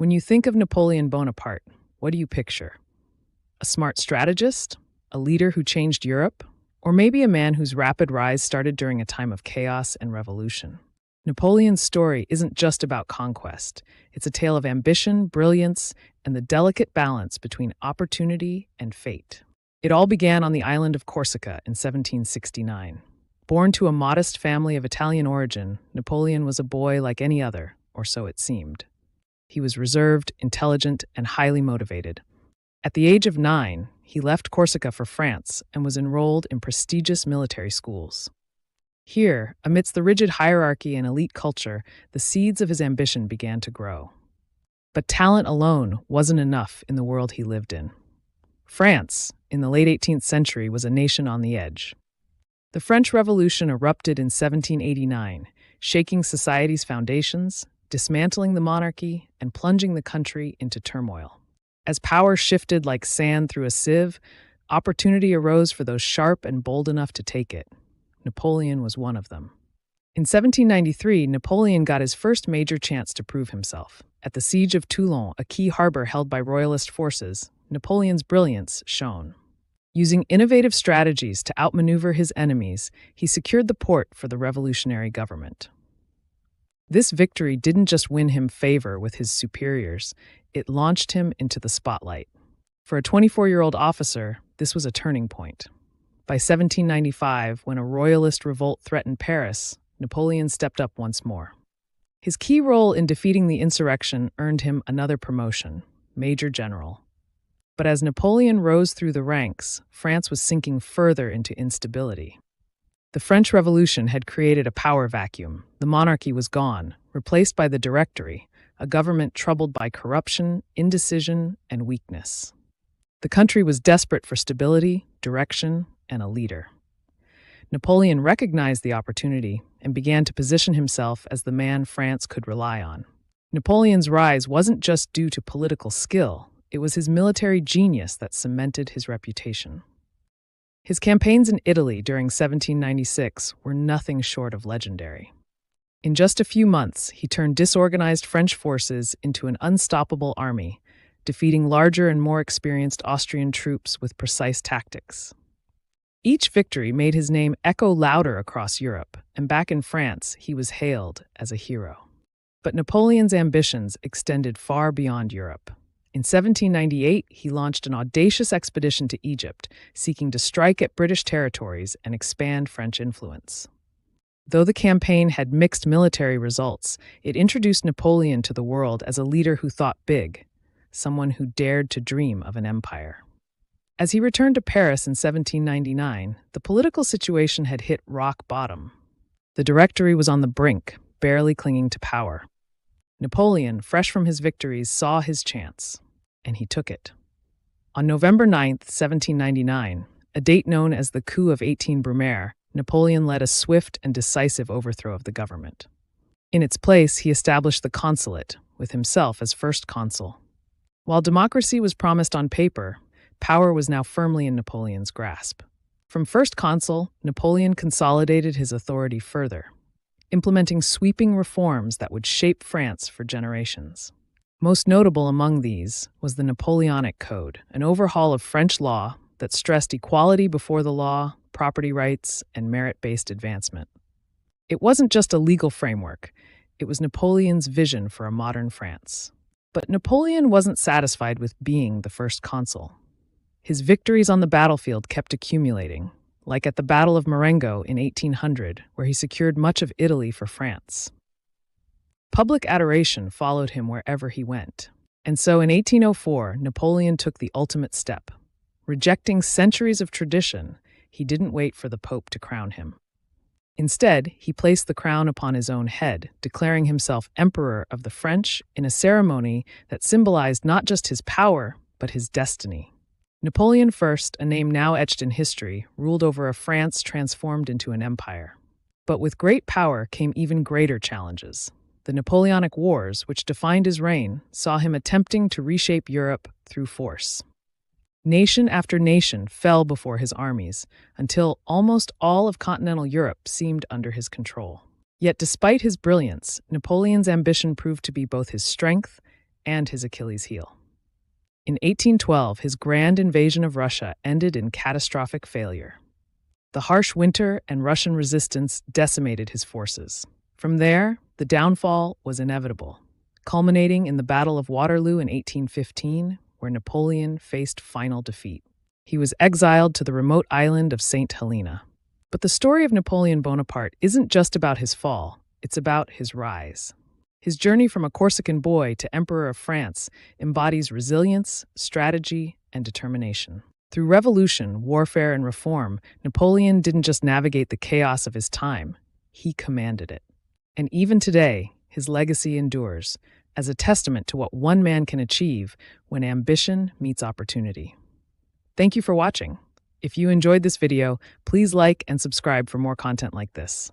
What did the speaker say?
When you think of Napoleon Bonaparte, what do you picture? A smart strategist? A leader who changed Europe? Or maybe a man whose rapid rise started during a time of chaos and revolution? Napoleon's story isn't just about conquest. It's a tale of ambition, brilliance, and the delicate balance between opportunity and fate. It all began on the island of Corsica in 1769. Born to a modest family of Italian origin, Napoleon was a boy like any other, or so it seemed. He was reserved, intelligent, and highly motivated. At the age of 9, he left Corsica for France and was enrolled in prestigious military schools. Here, amidst the rigid hierarchy and elite culture, the seeds of his ambition began to grow. But talent alone wasn't enough in the world he lived in. France, in the late 18th century, was a nation on the edge. The French Revolution erupted in 1789, shaking society's foundations, dismantling the monarchy, and plunging the country into turmoil. As power shifted like sand through a sieve, opportunity arose for those sharp and bold enough to take it. Napoleon was one of them. In 1793, Napoleon got his first major chance to prove himself. At the siege of Toulon, a key harbor held by royalist forces, Napoleon's brilliance shone. Using innovative strategies to outmaneuver his enemies, he secured the port for the revolutionary government. This victory didn't just win him favor with his superiors, it launched him into the spotlight. For a 24-year-old officer, this was a turning point. By 1795, when a royalist revolt threatened Paris, Napoleon stepped up once more. His key role in defeating the insurrection earned him another promotion, Major General. But as Napoleon rose through the ranks, France was sinking further into instability. The French Revolution had created a power vacuum. The monarchy was gone, replaced by the Directory, a government troubled by corruption, indecision, and weakness. The country was desperate for stability, direction, and a leader. Napoleon recognized the opportunity and began to position himself as the man France could rely on. Napoleon's rise wasn't just due to political skill, it was his military genius that cemented his reputation. His campaigns in Italy during 1796 were nothing short of legendary. In just a few months, he turned disorganized French forces into an unstoppable army, defeating larger and more experienced Austrian troops with precise tactics. Each victory made his name echo louder across Europe, and back in France, he was hailed as a hero. But Napoleon's ambitions extended far beyond Europe. In 1798, he launched an audacious expedition to Egypt, seeking to strike at British territories and expand French influence. Though the campaign had mixed military results, it introduced Napoleon to the world as a leader who thought big, someone who dared to dream of an empire. As he returned to Paris in 1799, the political situation had hit rock bottom. The Directory was on the brink, barely clinging to power. Napoleon, fresh from his victories, saw his chance, and he took it. On November 9, 1799, a date known as the Coup of 18 Brumaire, Napoleon led a swift and decisive overthrow of the government. In its place, he established the consulate, with himself as first consul. While democracy was promised on paper, power was now firmly in Napoleon's grasp. From first consul, Napoleon consolidated his authority further, implementing sweeping reforms that would shape France for generations. Most notable among these was the Napoleonic Code, an overhaul of French law that stressed equality before the law, property rights, and merit-based advancement. It wasn't just a legal framework, it was Napoleon's vision for a modern France. But Napoleon wasn't satisfied with being the first consul. His victories on the battlefield kept accumulating, like at the Battle of Marengo in 1800, where he secured much of Italy for France. Public adoration followed him wherever he went. And so in 1804, Napoleon took the ultimate step. Rejecting centuries of tradition, he didn't wait for the Pope to crown him. Instead, he placed the crown upon his own head, declaring himself Emperor of the French in a ceremony that symbolized not just his power, but his destiny. Napoleon I, a name now etched in history, ruled over a France transformed into an empire. But with great power came even greater challenges. The Napoleonic Wars, which defined his reign, saw him attempting to reshape Europe through force. Nation after nation fell before his armies, until almost all of continental Europe seemed under his control. Yet despite his brilliance, Napoleon's ambition proved to be both his strength and his Achilles heel. In 1812, his grand invasion of Russia ended in catastrophic failure. The harsh winter and Russian resistance decimated his forces. From there, the downfall was inevitable, culminating in the Battle of Waterloo in 1815, where Napoleon faced final defeat. He was exiled to the remote island of St. Helena. But the story of Napoleon Bonaparte isn't just about his fall, it's about his rise. His journey from a Corsican boy to Emperor of France embodies resilience, strategy, and determination. Through revolution, warfare, and reform, Napoleon didn't just navigate the chaos of his time, he commanded it. And even today, his legacy endures as a testament to what one man can achieve when ambition meets opportunity. Thank you for watching. If you enjoyed this video, please like and subscribe for more content like this.